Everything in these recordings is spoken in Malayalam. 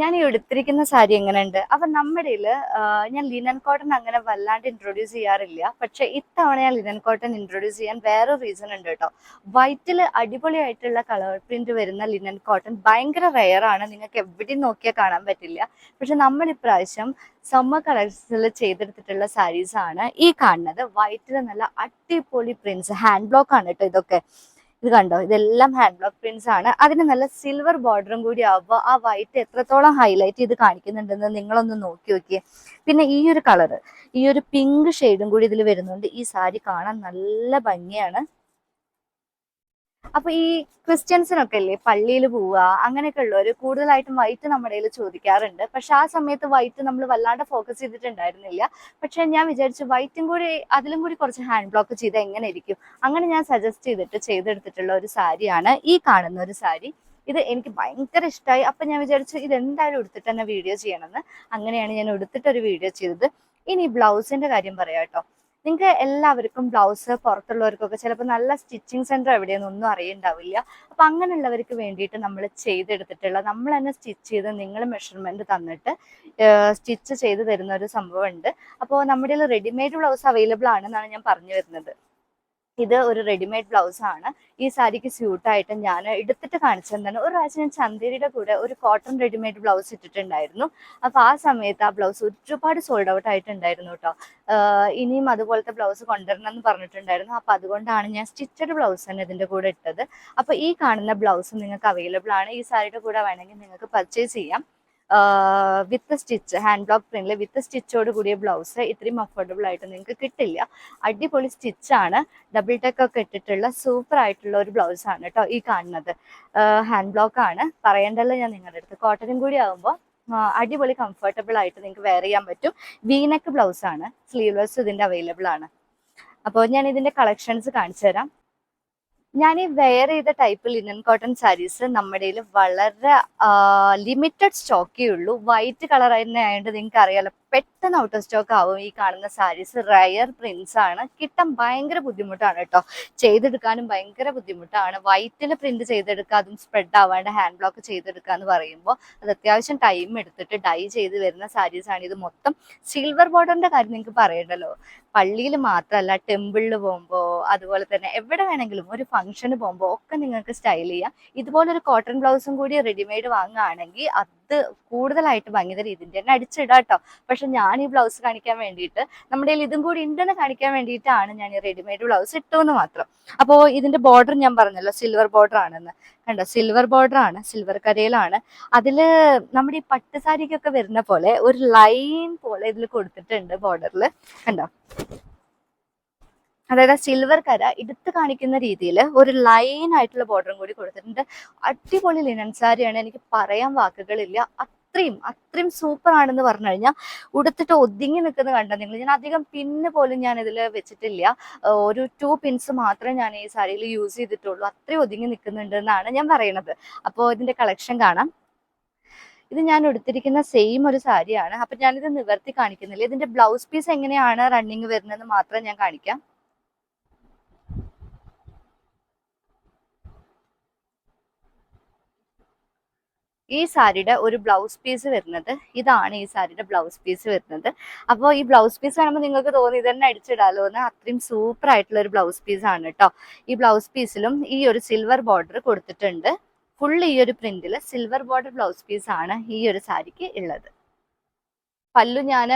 ഞാൻ ഈ എടുത്തിരിക്കുന്ന സാരി എങ്ങനെയുണ്ട്? അപ്പൊ നമ്മുടെ ഞാൻ ലിനൻ കോട്ടൺ അങ്ങനെ വല്ലാണ്ട് ഇൻട്രൊഡ്യൂസ് ചെയ്യാറില്ല. പക്ഷെ ഇത്തവണ ഞാൻ ലിനൻ കോട്ടൺ ഇൻട്രൊഡ്യൂസ് ചെയ്യാൻ വേറൊരു റീസൺ ഉണ്ട് കേട്ടോ. വൈറ്റില് അടിപൊളിയായിട്ടുള്ള കളർ പ്രിന്റ് വരുന്ന ലിനൻ കോട്ടൺ ഭയങ്കര റെയർ ആണ്. നിങ്ങൾക്ക് എവിടെയും നോക്കിയാൽ കാണാൻ പറ്റില്ല. പക്ഷെ നമ്മൾ ഇപ്രാവശ്യം സമ്മർ കളേഴ്സിൽ ചെയ്തെടുത്തിട്ടുള്ള സാരീസ് ആണ് ഈ കാണുന്നത്. വൈറ്റിൽ നല്ല അടിപൊളി പ്രിന്റ്സ്, ഹാൻഡ് ബ്ലോക്ക് ആണ് കേട്ടോ ഇതൊക്കെ. ഇത് കണ്ടോ, ഇതെല്ലാം ഹാൻഡ് ബ്ലോക്ക് പ്രിന്റ്സ് ആണ്. അതിന് നല്ല സിൽവർ ബോർഡറും കൂടി ആവുമ്പോൾ ആ വൈറ്റ് എത്രത്തോളം ഹൈലൈറ്റ് ചെയ്ത് കാണിക്കുന്നുണ്ടെന്ന് നിങ്ങളൊന്ന് നോക്കി നോക്കിയേ. പിന്നെ ഈ ഒരു കളറ്, ഈ ഒരു പിങ്ക് ഷെയ്ഡും കൂടി ഇതിൽ വരുന്നുണ്ട്. ഈ സാരി കാണാൻ നല്ല ഭംഗിയാണ്. അപ്പൊ ഈ ക്രിസ്ത്യൻസിനൊക്കെ ഇല്ലേ പള്ളിയിൽ പോവുക അങ്ങനെയൊക്കെ ഉള്ളവർ കൂടുതലായിട്ടും വൈറ്റ് നമ്മുടെ കയ്യിൽ ചോദിക്കാറുണ്ട്. പക്ഷെ ആ സമയത്ത് വൈറ്റ് നമ്മൾ വല്ലാണ്ട് ഫോക്കസ് ചെയ്തിട്ടുണ്ടായിരുന്നില്ല. പക്ഷെ ഞാൻ വിചാരിച്ചു വൈറ്റും കൂടി അതിലും കൂടി കുറച്ച് ഹാൻഡ് ബ്ലോക്ക് ചെയ്ത് എങ്ങനെ ഇരിക്കും, അങ്ങനെ ഞാൻ സജസ്റ്റ് ചെയ്തിട്ട് ചെയ്തെടുത്തിട്ടുള്ള ഒരു സാരിയാണ് ഈ കാണുന്ന ഒരു സാരി. ഇത് എനിക്ക് ഭയങ്കര ഇഷ്ടമായി. അപ്പൊ ഞാൻ വിചാരിച്ചു ഇത് എന്തായാലും എടുത്തിട്ട് തന്നെ വീഡിയോ ചെയ്യണമെന്ന്. അങ്ങനെയാണ് ഞാൻ എടുത്തിട്ടൊരു വീഡിയോ ചെയ്തത്. ഇനി ബ്ലൗസിന്റെ കാര്യം പറയാം കേട്ടോ. നിങ്ങൾക്ക് എല്ലാവർക്കും ബ്ലൗസ് പുറത്തുള്ളവർക്കൊക്കെ ചിലപ്പോൾ നല്ല സ്റ്റിച്ചിങ് സെന്റർ എവിടെയെന്നൊന്നും അറിയണ്ടാവില്ല. അപ്പൊ അങ്ങനെയുള്ളവർക്ക് വേണ്ടിയിട്ട് നമ്മൾ ചെയ്തെടുത്തിട്ടുള്ള, നമ്മൾ തന്നെ സ്റ്റിച്ച് ചെയ്ത് നിങ്ങൾ മെഷർമെന്റ് തന്നിട്ട് സ്റ്റിച്ച് ചെയ്ത് തരുന്ന ഒരു സംഭവം ഉണ്ട്. അപ്പോൾ നമ്മുടെ റെഡിമെയ്ഡ് ബ്ലൗസ് അവൈലബിൾ ആണെന്നാണ് ഞാൻ പറഞ്ഞു വരുന്നത്. ഇത് ഒരു റെഡിമെയ്ഡ് ബ്ലൗസ് ആണ്. ഈ സാരിക്ക് സ്യൂട്ടായിട്ട് ഞാൻ എടുത്തിട്ട് കാണിച്ചെന്താണ്, ഒരു പ്രാവശ്യം ഞാൻ ചന്തേരിയുടെ കൂടെ ഒരു കോട്ടൺ റെഡിമെയ്ഡ് ബ്ലൗസ് ഇട്ടിട്ടുണ്ടായിരുന്നു. അപ്പൊ ആ സമയത്ത് ആ ബ്ലൗസ് ഒരുപാട് സോൾഡ് ഔട്ട് ആയിട്ടുണ്ടായിരുന്നു കേട്ടോ. ഇനിയും അതുപോലത്തെ ബ്ലൗസ് കൊണ്ടുവരണം എന്ന് പറഞ്ഞിട്ടുണ്ടായിരുന്നു. അപ്പൊ അതുകൊണ്ടാണ് ഞാൻ സ്റ്റിച്ചഡ് ബ്ലൗസ് തന്നെ ഇതിന്റെ കൂടെ ഇട്ടത്. അപ്പൊ ഈ കാണുന്ന ബ്ലൗസ് നിങ്ങൾക്ക് അവൈലബിൾ ആണ്. ഈ സാരിയുടെ കൂടെ വേണമെങ്കിൽ നിങ്ങൾക്ക് പർച്ചേസ് ചെയ്യാം. വിത്ത് സ്റ്റിച്ച്, ഹാൻഡ് ബ്ലോക്ക് പ്രിന്റിൽ വിത്ത് സ്റ്റിച്ചോട് കൂടിയ ബ്ലൗസ് ഇത്രയും അഫോർഡബിൾ ആയിട്ട് നിങ്ങൾക്ക് കിട്ടില്ല. അടിപൊളി സ്റ്റിച്ചാണ്, ഡബിൾ ടെക്ക് ഒക്കെ ഇട്ടിട്ടുള്ള സൂപ്പർ ആയിട്ടുള്ള ഒരു ബ്ലൗസ് ആണ് കേട്ടോ ഈ കാണുന്നത്. ഹാൻഡ് ബ്ലോക്ക് ആണ്, പറയേണ്ടല്ലോ ഞാൻ നിങ്ങളുടെ അടുത്ത്. കോട്ടനും കൂടി ആകുമ്പോൾ അടിപൊളി കംഫർട്ടബിൾ ആയിട്ട് നിങ്ങൾക്ക് വെയർ ചെയ്യാൻ പറ്റും. വീനെക്ക് ബ്ലൗസ് ആണ്, സ്ലീവ്ലെസ് ഇതിന്റെ അവൈലബിൾ ആണ്. അപ്പോൾ ഞാൻ ഇതിന്റെ കളക്ഷൻസ് കാണിച്ചു തരാം. ഞാൻ ഈ വെയർ ചെയ്ത ടൈപ്പ് ലിനൻ കോട്ടൺ സാരീസ് നമ്മുടെ വളരെ ലിമിറ്റഡ് സ്റ്റോക്കേ ഉള്ളൂ. വൈറ്റ് കളർ തന്നെ ആയതുകൊണ്ട് നിങ്ങൾക്ക് അറിയാലോ, പെട്ടെന്ന് ഔട്ട് ഓഫ് സ്റ്റോക്ക് ആവും. ഈ കാണുന്ന സാരീസ് റയർ പ്രിന്റ്സ് ആണ്, കിട്ടാൻ ഭയങ്കര ബുദ്ധിമുട്ടാണ് കേട്ടോ. ചെയ്തെടുക്കാനും ഭയങ്കര ബുദ്ധിമുട്ടാണ്. വൈറ്റിൽ പ്രിന്റ് ചെയ്തെടുക്കുക, അതും സ്പ്രെഡ് ആവാണ്ട് ഹാൻഡ് ബ്ലോക്ക് ചെയ്തെടുക്കുക എന്ന് പറയുമ്പോൾ അത് അത്യാവശ്യം ടൈം എടുത്തിട്ട് ഡൈ ചെയ്ത് വരുന്ന സാരീസ് ആണ് ഇത് മൊത്തം. സിൽവർ ബോർഡറിന്റെ കാര്യം നിങ്ങൾക്ക് പറയണ്ടല്ലോ. പള്ളിയിൽ മാത്രമല്ല, ടെമ്പിളിൽ പോകുമ്പോൾ, അതുപോലെ തന്നെ എവിടെ വേണമെങ്കിലും ഒരു ഫംഗ്ഷന് പോകുമ്പോൾ ഒക്കെ നിങ്ങൾക്ക് സ്റ്റൈൽ ചെയ്യാം. ഇതുപോലൊരു കോട്ടൺ ബ്ലൗസും കൂടി റെഡിമെയ്ഡ് വാങ്ങുകയാണെങ്കിൽ അത് കൂടുതലായിട്ട് ഭംഗി തരും. ഇതിന്റെ തന്നെ അടിച്ചിടാം കേട്ടോ. പക്ഷെ ഞാൻ ഈ ബ്ലൗസ് കാണിക്കാൻ വേണ്ടിയിട്ട്, നമ്മുടെ ഇതും കൂടി ഉണ്ടെന്ന് കാണിക്കാൻ വേണ്ടിയിട്ടാണ് ഞാൻ ഈ റെഡിമെയ്ഡ് ബ്ലൗസ് ഇട്ടുവെന്ന് മാത്രം. അപ്പോൾ ഇതിന്റെ ബോർഡർ ഞാൻ പറഞ്ഞല്ലോ സിൽവർ ബോർഡർ ആണെന്ന്. കണ്ടോ, സിൽവർ ബോർഡർ ആണ്, സിൽവർ കരയിലാണ്. അതില് നമ്മുടെ ഈ പട്ടുസാരിക്കൊക്കെ വരുന്ന പോലെ ഒരു ലൈൻ പോലെ ഇതിൽ കൊടുത്തിട്ടുണ്ട് ബോർഡറിൽ. കണ്ടോ, അതായത് സിൽവർ കര എടുത്ത് കാണിക്കുന്ന രീതിയിൽ ഒരു ലൈൻ ആയിട്ടുള്ള ബോർഡറും കൂടി കൊടുത്തിട്ടുണ്ട്. അടിപൊളി ലിനൻ സാരിയാണ്, എനിക്ക് പറയാൻ വാക്കുകളില്ല. അത്രയും സൂപ്പർ ആണെന്ന് പറഞ്ഞു കഴിഞ്ഞാൽ ഉടുത്തിട്ട് ഒതുങ്ങി നിൽക്കുന്ന കണ്ടോ നിങ്ങൾ. ഞാൻ അധികം പിന്ന് പോലും ഞാൻ ഇതിൽ വെച്ചിട്ടില്ല. ഒരു 2 പിൻസ് മാത്രമേ ഞാൻ ഈ സാരിയിൽ യൂസ് ചെയ്തിട്ടുള്ളൂ. അത്രയും ഒതുങ്ങി നിൽക്കുന്നുണ്ട് എന്നാണ് ഞാൻ പറയുന്നത്. അപ്പോൾ ഇതിന്റെ കളക്ഷൻ കാണാം. ഇത് ഞാൻ എടുത്തിരിക്കുന്ന സെയിം ഒരു സാരിയാണ്. അപ്പൊ ഞാനിത് നിവർത്തി കാണിക്കുന്നില്ല. ഇതിന്റെ ബ്ലൗസ് പീസ് എങ്ങനെയാണ് റണ്ണിങ് വരുന്നതെന്ന് മാത്രം ഞാൻ കാണിക്കാം. ഈ സാരിയുടെ ഒരു ബ്ലൗസ് പീസ് വരുന്നത് ഇതാണ്. ഈ സാരിയുടെ ബ്ലൗസ് പീസ് വരുന്നത്. അപ്പോൾ ഈ ബ്ലൗസ് പീസ് കാണുമ്പോൾ നിങ്ങൾക്ക് തോന്നി ഇതന്നെ അടിച്ചിടാലോ എന്ന്. അത്രയും സൂപ്പർ ആയിട്ടുള്ള ഒരു ബ്ലൗസ് പീസ് ആണ് കേട്ടോ. ഈ ബ്ലൗസ് പീസിലും ഈ ഒരു സിൽവർ ബോർഡർ കൊടുത്തിട്ടുണ്ട്. ഫുൾ ഈ ഒരു പ്രിന്റിൽ സിൽവർ ബോർഡർ ബ്ലൗസ് പീസ് ആണ് ഈ ഒരു സാരിക്ക് ഉള്ളത്. പല്ലു ഞാൻ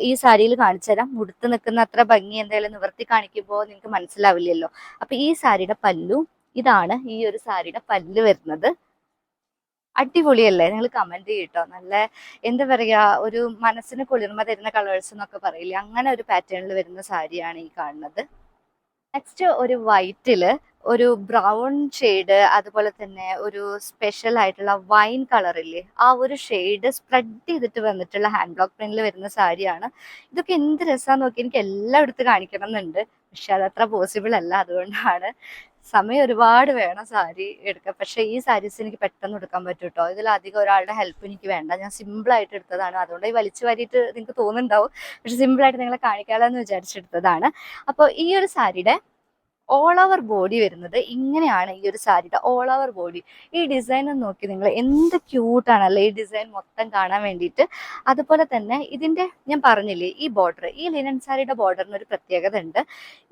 ഈ സാരിയിൽ കാണിച്ചു തരാം. ഉടുത്ത് നിൽക്കുന്ന അത്ര ഭംഗി എന്തായാലും നിവർത്തി കാണിക്കുമ്പോൾ നിങ്ങൾക്ക് മനസ്സിലാവില്ലല്ലോ. അപ്പൊ ഈ സാരിയുടെ പല്ലു ഇതാണ്. ഈ ഒരു സാരിയുടെ പല്ല് വരുന്നത്. അടിപൊളിയല്ലേ? നിങ്ങൾ കമന്റ് ചെയ്യട്ടോ. നല്ല എന്താ പറയാ, ഒരു മനസ്സിന് കുളിർമ തരുന്ന കളേഴ്സ് എന്നൊക്കെ പറയില്ലേ, അങ്ങനെ ഒരു പാറ്റേണിൽ വരുന്ന സാരിയാണ് ഈ കാണുന്നത്. നെക്സ്റ്റ് ഒരു വൈറ്റില് ഒരു ബ്രൗൺ ഷെയ്ഡ്, അതുപോലെ തന്നെ ഒരു സ്പെഷ്യൽ ആയിട്ടുള്ള വൈൻ കളർ ഇല്ലേ, ആ ഒരു ഷെയ്ഡ് സ്പ്രെഡ് ചെയ്തിട്ട് വന്നിട്ടുള്ള ഹാൻഡ് ബ്ലോക്ക് പ്രിന്റിൽ വരുന്ന സാരിയാണ്. ഇതൊക്കെ എന്ത് രസമാന്ന് നോക്കി. എനിക്ക് എല്ലാം എടുത്ത് കാണിക്കണം എന്നുണ്ട്, പക്ഷെ അതത്ര പോസിബിൾ അല്ല. അതുകൊണ്ടാണ്, സമയം ഒരുപാട് വേണം സാരി എടുക്കാൻ. പക്ഷെ ഈ സാരീസ് എനിക്ക് പെട്ടെന്ന് എടുക്കാൻ പറ്റും കേട്ടോ. ഇതിലധികം ഒരാളുടെ ഹെൽപ്പ് എനിക്ക് വേണ്ട. ഞാൻ സിമ്പിൾ ആയിട്ട് എടുത്തതാണ്. അതുകൊണ്ട് ഈ വലിച്ചു വാരിയിട്ട് നിങ്ങൾക്ക് തോന്നുന്നുണ്ടാവും, പക്ഷെ സിമ്പിൾ ആയിട്ട് നിങ്ങളെ കാണിക്കാമെന്ന് വിചാരിച്ചെടുത്തതാണ്. അപ്പോൾ ഈ ഒരു സാരിയുടെ ഓൾ ഓവർ ബോഡി വരുന്നത് ഇങ്ങനെയാണ്. ഈ ഒരു സാരിയുടെ ഓൾ ഓവർ ബോഡി. ഈ ഡിസൈൻ ഒന്ന് നോക്കി നിങ്ങൾ, എന്ത് ക്യൂട്ടാണല്ലേ ഈ ഡിസൈൻ മൊത്തം കാണാൻ വേണ്ടിയിട്ട്. അതുപോലെ തന്നെ ഇതിന്റെ ഞാൻ പറഞ്ഞില്ലേ ഈ ബോർഡർ, ഈ ലിനൻ സാരിയുടെ ബോർഡറിന് ഒരു പ്രത്യേകത ഉണ്ട്.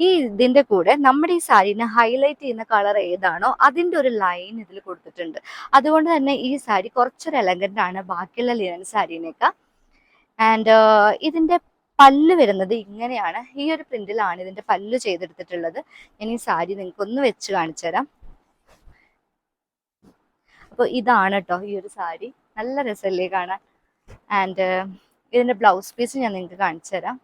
ഈ ഇതിന്റെ കൂടെ നമ്മുടെ ഈ സാരീനെ ഹൈലൈറ്റ് ചെയ്യുന്ന കളർ ഏതാണോ അതിന്റെ ഒരു ലൈൻ ഇതിൽ കൊടുത്തിട്ടുണ്ട്. അതുകൊണ്ട് തന്നെ ഈ സാരി കുറച്ചൊരു എലഗന്റ് ആണ് ബാക്കിയുള്ള ലിനൻ സാരീനേക്കാൾ. ആൻഡ് ഇതിന്റെ പല്ല് വരുന്നത് ഇങ്ങനെയാണ്. ഈ ഒരു പ്രിന്റിലാണ് ഇതിന്റെ പല്ല് ചെയ്തെടുത്തിട്ടുള്ളത്. ഞാൻ ഈ സാരി നിങ്ങൾക്ക് ഒന്ന് വെച്ച് കാണിച്ചു തരാം. അപ്പോൾ ഇതാണ് കേട്ടോ ഈ ഒരു സാരി. നല്ല രസമല്ലേ കാണാൻ. ആൻഡ് ഇതിന്റെ ബ്ലൗസ് പീസ് ഞാൻ നിങ്ങൾക്ക് കാണിച്ചു തരാം.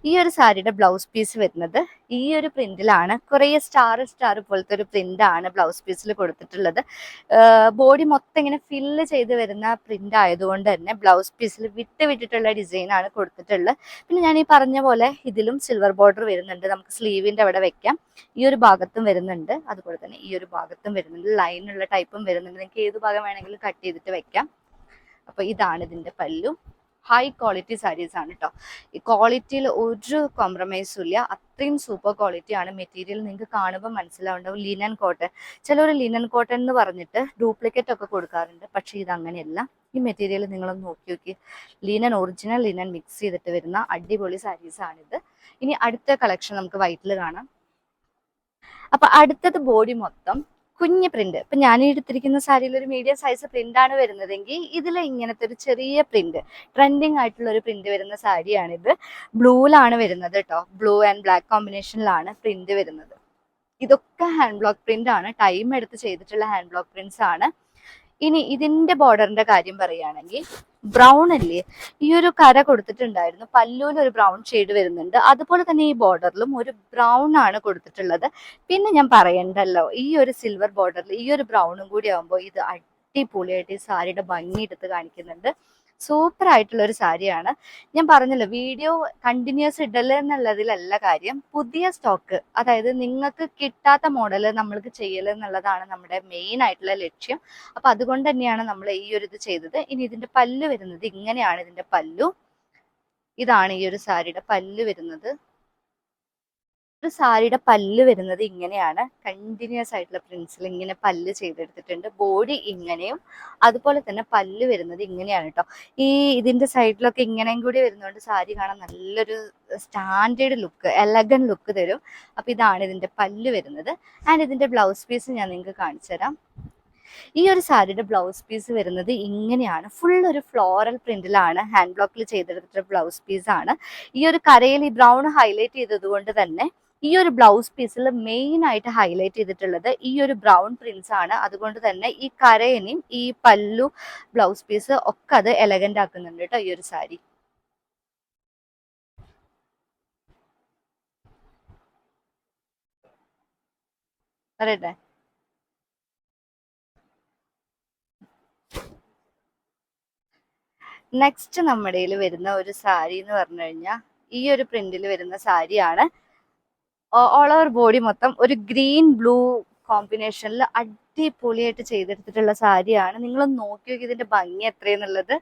ഈ ഒരു സാരിയുടെ ബ്ലൗസ് പീസ് വരുന്നത് ഈ ഒരു പ്രിന്റിലാണ്. കുറേ സ്റ്റാർ പോലത്തെ ഒരു പ്രിന്റ് ആണ് ബ്ലൗസ് പീസിൽ കൊടുത്തിട്ടുള്ളത്. ബോഡി മൊത്തം ഇങ്ങനെ ഫില്ല് ചെയ്ത് വരുന്ന പ്രിന്റ് ആയതുകൊണ്ട് തന്നെ ബ്ലൗസ് പീസിൽ വിട്ടിട്ടുള്ള ഡിസൈൻ ആണ് കൊടുത്തിട്ടുള്ളത്. പിന്നെ ഞാൻ ഈ പറഞ്ഞ പോലെ ഇതിലും സിൽവർ ബോർഡർ വരുന്നുണ്ട്. നമുക്ക് സ്ലീവിന്റെ അവിടെ വെക്കാം. ഈ ഒരു ഭാഗത്തും വരുന്നുണ്ട്, അതുപോലെ തന്നെ ഈ ഒരു ഭാഗത്തും വരുന്നുണ്ട്. ലൈനുള്ള ടൈപ്പും വരുന്നുണ്ട്. നിങ്ങൾക്ക് ഏത് ഭാഗം വേണമെങ്കിലും കട്ട് ചെയ്തിട്ട് വെക്കാം. അപ്പൊ ഇതാണ് ഇതിന്റെ പല്ലു. ഹൈ ക്വാളിറ്റി സാരീസ് ആണ് കേട്ടോ. ഈ ക്വാളിറ്റിയിൽ ഒരു കോംപ്രമൈസും ഇല്ല. അത്രയും സൂപ്പർ ക്വാളിറ്റി ആണ്. മെറ്റീരിയൽ നിങ്ങൾക്ക് കാണുമ്പോൾ മനസ്സിലാവുണ്ടാവും ലിനൻ കോട്ടൺ. ചിലർ ലിനൻ കോട്ടൺ എന്ന് പറഞ്ഞിട്ട് ഡ്യൂപ്ലിക്കേറ്റ് ഒക്കെ കൊടുക്കാറുണ്ട്. പക്ഷേ ഇത് അങ്ങനെയല്ല. ഈ മെറ്റീരിയൽ നിങ്ങളൊന്ന് നോക്കി. ലിനൻ, ഒറിജിനൽ ലിനൻ മിക്സ് ചെയ്തിട്ട് വരുന്ന അടിപൊളി സാരീസ് ആണിത്. ഇനി അടുത്ത കളക്ഷൻ നമുക്ക് വൈറ്റിൽ കാണാം. അപ്പൊ അടുത്തത് ബോഡി മൊത്തം കുഞ്ഞ് പ്രിന്റ്. ഇപ്പൊ ഞാൻ എടുത്തിരിക്കുന്ന സാരിയിൽ ഒരു മീഡിയം സൈസ് പ്രിന്റ് ആണ് വരുന്നതെങ്കിൽ ഇതിൽ ഇങ്ങനത്തെ ഒരു ചെറിയ പ്രിന്റ്, ട്രെൻഡിങ് ആയിട്ടുള്ള ഒരു പ്രിന്റ് വരുന്ന സാരിയാണിത്. ബ്ലൂവിലാണ് വരുന്നത് കേട്ടോ. ബ്ലൂ ആൻഡ് ബ്ലാക്ക് കോമ്പിനേഷനിലാണ് പ്രിന്റ് വരുന്നത്. ഇതൊക്കെ ഹാൻഡ് ബ്ലോക്ക് പ്രിന്റ് ആണ്. ടൈം എടുത്ത് ചെയ്തിട്ടുള്ള ഹാൻഡ് ബ്ലോക്ക് പ്രിന്റ്സ് ആണ്. ഇനി ഇതിന്റെ ബോർഡറിന്റെ കാര്യം പറയുകയാണെങ്കിൽ ബ്രൗൺ അല്ലേ, ഈ ഒരു കര കൊടുത്തിട്ടുണ്ടായിരുന്നു. പല്ലൂല് ഒരു ബ്രൗൺ ഷെയ്ഡ് വരുന്നുണ്ട്. അതുപോലെ തന്നെ ഈ ബോർഡറിലും ഒരു ബ്രൗൺ ആണ് കൊടുത്തിട്ടുള്ളത്. പിന്നെ ഞാൻ പറയണ്ടല്ലോ, ഈ ഒരു സിൽവർ ബോർഡറിൽ ഈ ഒരു ബ്രൗണും കൂടി ആകുമ്പോൾ ഇത് അടിപൊളിയായിട്ട് ഈ സാരിയുടെ ഭംഗി എടുത്ത് കാണിക്കുന്നുണ്ട്. സൂപ്പർ ആയിട്ടുള്ള ഒരു സാരിയാണ്. ഞാൻ പറഞ്ഞല്ലോ വീഡിയോ കണ്ടിന്യൂസ് ഇടല് എന്നുള്ളതിലല്ല കാര്യം. പുതിയ സ്റ്റോക്ക്, അതായത് നിങ്ങൾക്ക് കിട്ടാത്ത മോഡൽ നമ്മൾക്ക് ചെയ്യൽ എന്നുള്ളതാണ് നമ്മുടെ മെയിൻ ആയിട്ടുള്ള ലക്ഷ്യം. അപ്പൊ അതുകൊണ്ട് തന്നെയാണ് നമ്മൾ ഈ ഒരു ഇത് ചെയ്തത്. ഇനി ഇതിന്റെ പല്ല് വരുന്നത് ഇങ്ങനെയാണ്. ഇതിന്റെ പല്ലു ഇതാണ്. ഈ ഒരു സാരിയുടെ പല്ല് വരുന്നത്. ഒരു സാരിയുടെ പല്ല് വരുന്നത് ഇങ്ങനെയാണ്. കണ്ടിന്യൂസ് ആയിട്ടുള്ള പ്രിൻസിൽ ഇങ്ങനെ പല്ല് ചെയ്തെടുത്തിട്ടുണ്ട്. ബോഡി ഇങ്ങനെയും അതുപോലെ തന്നെ പല്ല് വരുന്നത് ഇങ്ങനെയാണ് കേട്ടോ. ഈ ഇതിന്റെ സൈഡിലൊക്കെ ഇങ്ങനെയും കൂടി വരുന്നതുകൊണ്ട് സാരി കാണാൻ നല്ലൊരു സ്റ്റാൻഡേർഡ് ലുക്ക്, എലഗന്റ് ലുക്ക് തരും. അപ്പൊ ഇതാണ് ഇതിന്റെ പല്ല് വരുന്നത്. ആൻഡ് ഇതിന്റെ ബ്ലൗസ് പീസ് ഞാൻ നിങ്ങൾക്ക് കാണിച്ചു തരാം. ഈ ഒരു സാരിയുടെ ബ്ലൗസ് പീസ് വരുന്നത് ഇങ്ങനെയാണ്. ഫുൾ ഒരു ഫ്ലോറൽ പ്രിന്റിലാണ് ഹാൻഡ് ബ്ലോക്കിൽ ചെയ്തെടുത്തിട്ടുള്ള ബ്ലൗസ് പീസ് ആണ്. ഈ ഒരു കരയിൽ ഈ ബ്രൗൺ ഹൈലൈറ്റ് ചെയ്തത് കൊണ്ട് തന്നെ ഈ ഒരു ബ്ലൗസ് പീസിൽ മെയിൻ ആയിട്ട് ഹൈലൈറ്റ് ചെയ്തിട്ടുള്ളത് ഈ ഒരു ബ്രൗൺ പ്രിന്റ്സ് ആണ്. അതുകൊണ്ട് തന്നെ ഈ കരയിനെയും ഈ പല്ലു ബ്ലൗസ് പീസ് ഒക്കെ അത് എലഗന്റ് ആക്കുന്നുണ്ട് കേട്ടോ ഈ ഒരു സാരി. പറയട്ടെ. നെക്സ്റ്റ് നമ്മുടെ വരുന്ന ഒരു സാരി എന്ന് പറഞ്ഞു കഴിഞ്ഞാൽ ഈ ഒരു പ്രിന്റിൽ വരുന്ന സാരിയാണ്. ഓൾ ഓവർ ബോഡി മൊത്തം ഒരു ഗ്രീൻ ബ്ലൂ കോമ്പിനേഷനിൽ അടിപൊളിയായിട്ട് ചെയ്തെടുത്തിട്ടുള്ള സാരിയാണ്. നിങ്ങളൊന്ന് നോക്കി നോക്കി ഇതിന്റെ ഭംഗി എത്രയെന്നുള്ളത്.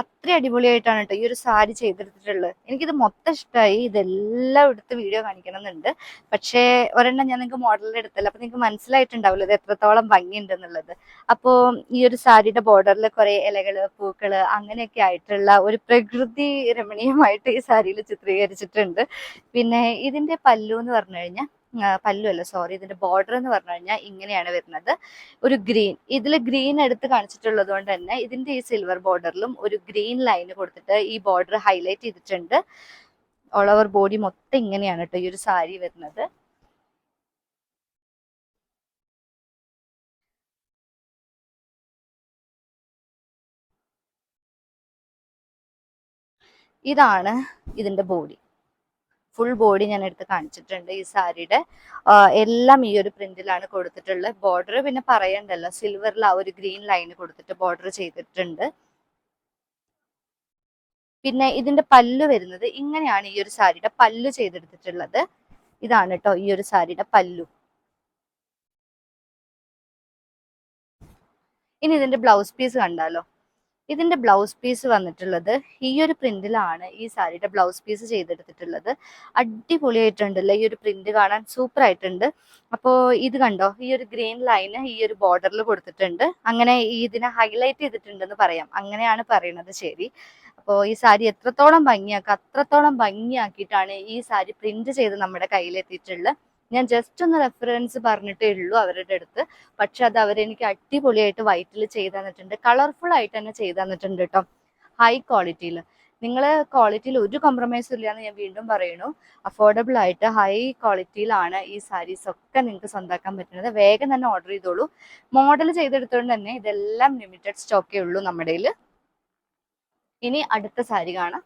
അത്ര അടിപൊളിയായിട്ടാണ് കേട്ടോ ഈ ഒരു സാരി ചെയ്തെടുത്തിട്ടുള്ളത്. എനിക്കിത് മൊത്തം ഇഷ്ടമായി. ഇതെല്ലാം എടുത്ത് വീഡിയോ കാണിക്കണം എന്നുണ്ട്. പക്ഷേ ഒരെണ്ണം ഞാൻ നിങ്ങൾക്ക് മോഡലിൽ എടുത്തല്ലോ, അപ്പൊ നിങ്ങൾക്ക് മനസ്സിലായിട്ടുണ്ടാവില്ല ഇത് എത്രത്തോളം ഭംഗി ഉണ്ടെന്നുള്ളത്. അപ്പോൾ ഈ ഒരു സാരിയുടെ ബോർഡറിൽ കുറെ ഇലകള്, പൂക്കള് അങ്ങനെയൊക്കെ ആയിട്ടുള്ള ഒരു പ്രകൃതി രമണീയമായിട്ട് ഈ സാരിയിൽ ചിത്രീകരിച്ചിട്ടുണ്ട്. പിന്നെ ഇതിന്റെ പല്ലു എന്ന് പറഞ്ഞു കഴിഞ്ഞാൽ, പല്ലു അല്ല സോറി, ഇതിന്റെ ബോർഡർ എന്ന് പറഞ്ഞു കഴിഞ്ഞാൽ ഇങ്ങനെയാണ് വരുന്നത്. ഒരു ഗ്രീൻ, ഇതിൽ ഗ്രീൻ എടുത്ത് കാണിച്ചിട്ടുള്ളത് കൊണ്ട് തന്നെ ഇതിന്റെ ഈ സിൽവർ ബോർഡറിലും ഒരു ഗ്രീൻ ലൈൻ കൊടുത്തിട്ട് ഈ ബോർഡർ ഹൈലൈറ്റ് ചെയ്തിട്ടുണ്ട്. ഓൾ ഓവർ ബോഡി മൊത്തം ഇങ്ങനെയാണ് കേട്ടോ ഈ ഒരു സാരി വരുന്നത്. ഇതാണ് ഇതിന്റെ ബോഡി. ഫുൾ ബോഡി ഞാൻ എടുത്ത് കാണിച്ചിട്ടുണ്ട്. ഈ സാരിയുടെ എല്ലാം ഈ ഒരു പ്രിന്റിലാണ് കൊടുത്തിട്ടുള്ളത്. ബോർഡർ പിന്നെ പറയണ്ടല്ലോ, സിൽവറിൽ ആ ഒരു ഗ്രീൻ ലൈൻ കൊടുത്തിട്ട് ബോർഡർ ചെയ്തിട്ടുണ്ട്. പിന്നെ ഇതിന്റെ പല്ല് വരുന്നത് ഇങ്ങനെയാണ്. ഈ ഒരു സാരിയുടെ പല്ല് ചെയ്തെടുത്തിട്ടുള്ളത് ഇതാണ് കേട്ടോ ഈ ഒരു സാരിയുടെ പല്ലു. ഇനി ഇതിന്റെ ബ്ലൗസ് പീസ് കണ്ടാലോ. ഇതിന്റെ ബ്ലൗസ് പീസ് വന്നിട്ടുള്ളത് ഈ ഒരു പ്രിന്റിലാണ് ഈ സാരിയുടെ ബ്ലൗസ് പീസ് ചെയ്തെടുത്തിട്ടുള്ളത്. അടിപൊളിയായിട്ടുണ്ടല്ലോ, ഈ ഒരു പ്രിന്റ് കാണാൻ സൂപ്പർ ആയിട്ടുണ്ട്. അപ്പോൾ ഇത് കണ്ടോ, ഈ ഒരു ഗ്രീൻ ലൈന് ഈ ഒരു ബോർഡറിൽ കൊടുത്തിട്ടുണ്ട്. അങ്ങനെ ഇതിനെ ഹൈലൈറ്റ് ചെയ്തിട്ടുണ്ടെന്ന് പറയാം, അങ്ങനെയാണ് പറയുന്നത് ശരി. അപ്പോൾ ഈ സാരി എത്രത്തോളം ഭംഗിയാക്കുക അത്രത്തോളം ഭംഗിയാക്കിയിട്ടാണ് ഈ സാരി പ്രിന്റ് ചെയ്ത് നമ്മുടെ കയ്യിലെത്തിയിട്ടുള്ളത്. ഞാൻ ജസ്റ്റ് ഒന്ന് റെഫറൻസ് പറഞ്ഞിട്ടേ ഉള്ളൂ അവരുടെ അടുത്ത്. പക്ഷെ അത് അവരെനിക്ക് അടിപൊളിയായിട്ട് വൈറ്റിൽ ചെയ്ത് തന്നിട്ടുണ്ട്, കളർഫുൾ ആയിട്ട് തന്നെ ചെയ്ത് തന്നിട്ടുണ്ട് കേട്ടോ, ഹൈ ക്വാളിറ്റിയിൽ. നിങ്ങൾ ക്വാളിറ്റിയിൽ ഒരു കോംപ്രമൈസും ഇല്ല എന്ന് ഞാൻ വീണ്ടും പറയുന്നു. അഫോർഡബിൾ ആയിട്ട് ഹൈ ക്വാളിറ്റിയിലാണ് ഈ സാരീസ് ഒക്കെ നിങ്ങൾക്ക് സ്വന്തമാക്കാൻ പറ്റുന്നത്. വേഗം തന്നെ ഓർഡർ ചെയ്തോളൂ. മോഡൽ ചെയ്തെടുത്തുകൊണ്ട് തന്നെ ഇതെല്ലാം ലിമിറ്റഡ് സ്റ്റോക്കേ ഉള്ളൂ നമ്മുടെ കയ്യിൽ. ഇനി അടുത്ത സാരി കാണാം.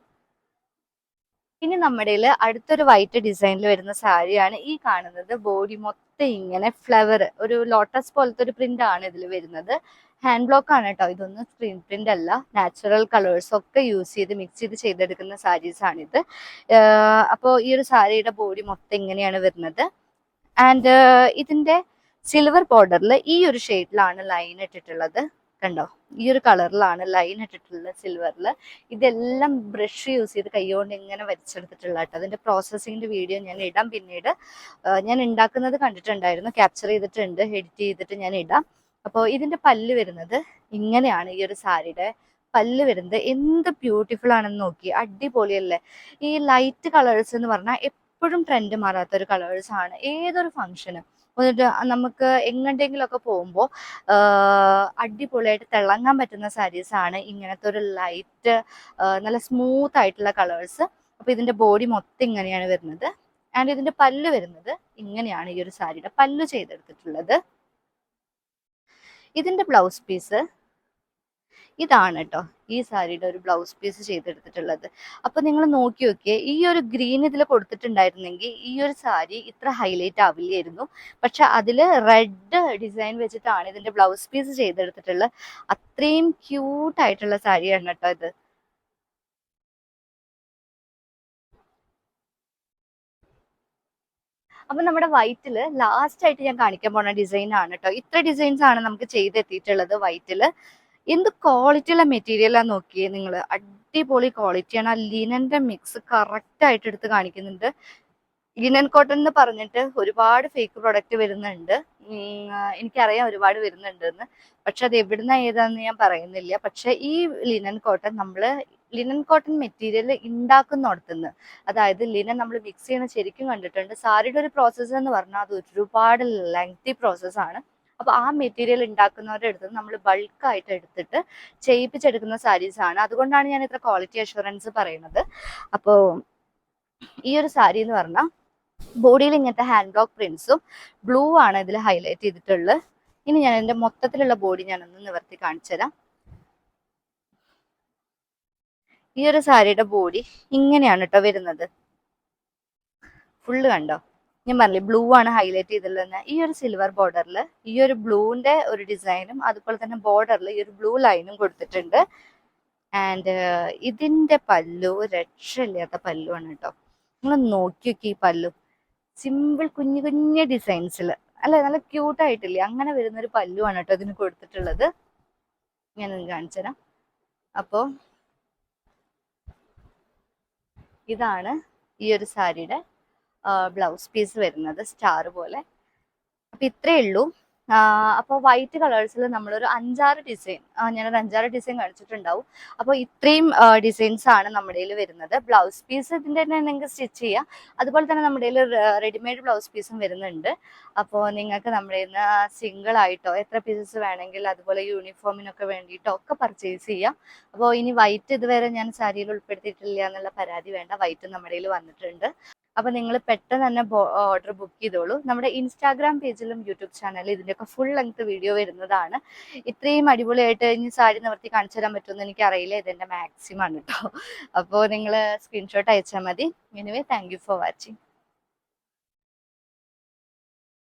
ഇനി നമ്മുടെ അടുത്തൊരു വൈറ്റ് ഡിസൈനിൽ വരുന്ന സാരിയാണ് ഈ കാണുന്നത്. ബോഡി മൊത്തം ഇങ്ങനെ ഫ്ലവർ, ഒരു ലോട്ടസ് പോലത്തെ ഒരു പ്രിന്റ് ആണ് ഇതിൽ വരുന്നത്. ഹാൻഡ് ബ്ലോക്ക് ആണ് കേട്ടോ, ഇതൊന്നും സ്ക്രീൻ പ്രിന്റ് അല്ല. നാച്ചുറൽ കളേഴ്സ് ഒക്കെ യൂസ് ചെയ്ത് മിക്സ് ചെയ്ത് ചെയ്തെടുക്കുന്ന സാരീസ് ആണിത്. അപ്പോൾ ഈ ഒരു സാരിയുടെ ബോഡി മൊത്തം ഇങ്ങനെയാണ് വരുന്നത്. ആൻഡ് ഇതിന്റെ സിൽവർ ബോർഡറിൽ ഈ ഒരു ഷെയ്ഡിലാണ് ലൈൻ ഇട്ടിട്ടുള്ളത്. കണ്ടോ, ഈ ഒരു കളറിലാണ് ലൈൻ ഇട്ടിട്ടുള്ളത് സിൽവറിൽ. ഇതെല്ലാം ബ്രഷ് യൂസ് ചെയ്ത് കൈകൊണ്ട് ഇങ്ങനെ വരച്ചെടുത്തിട്ടുള്ള കേട്ടോ. അതിന്റെ പ്രോസസ്സിങ്ങിന്റെ വീഡിയോ ഞാൻ ഇടാം പിന്നീട്. ഞാൻ ഉണ്ടാക്കുന്നത് കണ്ടിട്ടുണ്ടായിരുന്നു, ക്യാപ്ചർ ചെയ്തിട്ടുണ്ട്, എഡിറ്റ് ചെയ്തിട്ട് ഞാൻ ഇടാം. അപ്പോൾ ഇതിന്റെ പല്ല് വരുന്നത് ഇങ്ങനെയാണ്. ഈ ഒരു സാരിയുടെ പല്ല് വരുന്നത് എന്ത് ബ്യൂട്ടിഫുൾ ആണെന്ന് നോക്കി, അടിപൊളിയല്ലേ. ഈ ലൈറ്റ് കളേഴ്സ് എന്ന് പറഞ്ഞാൽ എപ്പോഴും ട്രെൻഡ് മാറാത്ത ഒരു കളേഴ്സ് ആണ്. ഏതൊരു ഫംഗ്ഷനും നമുക്ക് എങ്ങോട്ടെങ്കിലും ഒക്കെ പോകുമ്പോൾ അടിപൊളിയായിട്ട് തിളങ്ങാൻ പറ്റുന്ന സാരീസ് ആണ് ഇങ്ങനത്തെ ഒരു ലൈറ്റ് നല്ല സ്മൂത്ത് ആയിട്ടുള്ള കളേഴ്സ്. അപ്പൊ ഇതിന്റെ ബോഡി മൊത്തം ഇങ്ങനെയാണ് വരുന്നത്. ആൻഡ് ഇതിന്റെ പല്ല് വരുന്നത് ഇങ്ങനെയാണ് ഈ ഒരു സാരിയുടെ പല്ല് ചെയ്തെടുത്തിട്ടുള്ളത്. ഇതിന്റെ ബ്ലൗസ് പീസ് ഇതാണ് കേട്ടോ, ഈ സാരിയുടെ ഒരു ബ്ലൗസ് പീസ് ചെയ്തെടുത്തിട്ടുള്ളത്. അപ്പൊ നിങ്ങൾ നോക്കി നോക്കിയേ, ഈ ഒരു ഗ്രീൻ ഇതിൽ കൊടുത്തിട്ടുണ്ടായിരുന്നെങ്കിൽ ഈ ഒരു സാരി ഇത്ര ഹൈലൈറ്റ് ആവില്ലായിരുന്നു. പക്ഷെ അതില് റെഡ് ഡിസൈൻ വെച്ചിട്ടാണ് ഇതിന്റെ ബ്ലൗസ് പീസ് ചെയ്തെടുത്തിട്ടുള്ളത്. അത്രയും ക്യൂട്ട് ആയിട്ടുള്ള സാരിയാണ് കേട്ടോ ഇത്. അപ്പൊ നമ്മുടെ വൈറ്റില് ലാസ്റ്റ് ആയിട്ട് ഞാൻ കാണിക്കാൻ പോണ ഡിസൈൻ ആണ് കേട്ടോ. ഇത്ര ഡിസൈൻസ് ആണ് നമുക്ക് ചെയ്തെത്തിയിട്ടുള്ളത് വൈറ്റില്. എന്ത് ക്വാളിറ്റിയുള്ള മെറ്റീരിയലാ നോക്കിയേ നിങ്ങൾ, അടിപൊളി ക്വാളിറ്റിയാണ്. ആ ലിനന്റെ മിക്സ് കറക്റ്റ് ആയിട്ട് എടുത്ത് കാണിക്കുന്നുണ്ട്. ലിനൻ കോട്ടൺ എന്ന് പറഞ്ഞിട്ട് ഒരുപാട് ഫേക്ക് പ്രൊഡക്റ്റ് വരുന്നുണ്ട്, എനിക്കറിയാം ഒരുപാട് വരുന്നുണ്ട് എന്ന്. പക്ഷെ അത് എവിടുന്ന ഏതാന്ന് ഞാൻ പറയുന്നില്ല. പക്ഷെ ഈ linen cotton linen cotton material ഉണ്ടാക്കുന്നിടത്തുനിന്ന്, അതായത് ലിനൻ നമ്മൾ മിക്സ് ചെയ്യുന്ന ശരിക്കും കണ്ടിട്ടുണ്ട്. സാരിയുടെ ഒരു പ്രോസസ്സ് എന്ന് പറഞ്ഞാൽ അത് ഒരുപാട് ലെങ്തി പ്രോസസ്സാണ്. അപ്പൊ ആ മെറ്റീരിയൽ ഉണ്ടാക്കുന്നവരുടെ അടുത്ത് നമ്മൾ ബൾക്കായിട്ട് എടുത്തിട്ട് ചെയ്യിപ്പിച്ചെടുക്കുന്ന സാരീസ് ആണ്. അതുകൊണ്ടാണ് ഞാൻ ഇത്ര ക്വാളിറ്റി അഷുറൻസ് പറയുന്നത്. അപ്പോൾ ഈ ഒരു സാരി എന്ന് പറഞ്ഞാൽ ബോഡിയിൽ ഇങ്ങനത്തെ ഹാൻഡ് ബ്ലോക്ക് പ്രിന്റ്സും ബ്ലൂ ആണ് ഇതിൽ ഹൈലൈറ്റ് ചെയ്തിട്ടുള്ളത്. ഇനി ഞാൻ എൻ്റെ മൊത്തത്തിലുള്ള ബോഡി ഞാനൊന്ന് നിവർത്തി കാണിച്ചു തരാം. ഈ ഒരു സാരിയുടെ ബോഡി ഇങ്ങനെയാണ് കേട്ടോ വരുന്നത്. ഫുള്ള് കണ്ടോ, ഞാൻ പറഞ്ഞില്ലേ ബ്ലൂ ആണ് ഹൈലൈറ്റ് ചെയ്തിട്ടുള്ളത്. ഈ ഒരു സിൽവർ ബോർഡറിൽ ഈ ഒരു ബ്ലൂവിന്റെ ഒരു ഡിസൈനും അതുപോലെ തന്നെ ബോർഡറിൽ ഈ ഒരു ബ്ലൂ ലൈനും കൊടുത്തിട്ടുണ്ട്. ആൻഡ് ഇതിന്റെ പല്ലു രക്ഷയില്ലാത്ത പല്ലുവാണ് കേട്ടോ. നിങ്ങൾ നോക്കി നോക്കി ഈ പല്ലു, സിമ്പിൾ കുഞ്ഞു കുഞ്ഞു ഡിസൈൻസിൽ അല്ലെ, നല്ല ക്യൂട്ടായിട്ടില്ലേ, അങ്ങനെ വരുന്ന ഒരു പല്ലുവാണ് കേട്ടോ ഇതിന് കൊടുത്തിട്ടുള്ളത്. ഞാൻ നിങ്ങൾക്ക് കാണിച്ചു തരാം. അപ്പോൾ ഇതാണ് ഈ ഒരു സാരിയുടെ ബ്ലൗസ് പീസ് വരുന്നത്, സ്റ്റാർ പോലെ. അപ്പൊ ഇത്രയേ ഉള്ളൂ. അപ്പോൾ വൈറ്റ് കളേഴ്സിൽ നമ്മളൊരു 5-6 ഡിസൈൻ, ഞാനൊരു 5-6 ഡിസൈൻ കാണിച്ചിട്ടുണ്ടാവും. അപ്പോൾ ഇത്രയും ഡിസൈൻസ് ആണ് നമ്മുടെ കയ്യിൽ വരുന്നത്. ബ്ലൗസ് പീസ് ഇതിൻ്റെ തന്നെ നിങ്ങൾക്ക് സ്റ്റിച്ച് ചെയ്യാം. അതുപോലെ തന്നെ നമ്മുടെ കയ്യിൽ റെഡിമെയ്ഡ് ബ്ലൗസ് പീസും വരുന്നുണ്ട്. അപ്പോൾ നിങ്ങൾക്ക് നമ്മുടെ കയ്യിൽ നിന്ന് സിംഗിൾ ആയിട്ടോ എത്ര പീസസ് വേണമെങ്കിൽ, അതുപോലെ യൂണിഫോമിനൊക്കെ വേണ്ടിയിട്ടോ ഒക്കെ പർച്ചേസ് ചെയ്യാം. അപ്പോൾ ഇനി വൈറ്റ് ഇതുവരെ ഞാൻ സാരിയിൽ ഉൾപ്പെടുത്തിയിട്ടില്ല എന്നുള്ള പരാതി വേണ്ട, വൈറ്റ് നമ്മുടെ കയ്യിൽ വന്നിട്ടുണ്ട്. അപ്പൊ നിങ്ങൾ പെട്ടെന്ന് തന്നെ ഓർഡർ ബുക്ക് ചെയ്തോളൂ. നമ്മുടെ ഇൻസ്റ്റാഗ്രാം പേജിലും യൂട്യൂബ് ചാനലിലും ഇതിന്റെയൊക്കെ ഫുൾ ലെങ്ത് വീഡിയോ വരുന്നതാണ്. ഇത്രയും അടിപൊളിയായിട്ട് ഇനി സാരി നിവർത്തി കാണിച്ചു തരാൻ പറ്റുമെന്ന് എനിക്കറിയില്ല, ഇതെന്റെ മാക്സിമം ആണ് കേട്ടോ. അപ്പോൾ നിങ്ങൾ സ്ക്രീൻഷോട്ട് അയച്ചാൽ മതി. Anyway, thank you for watching.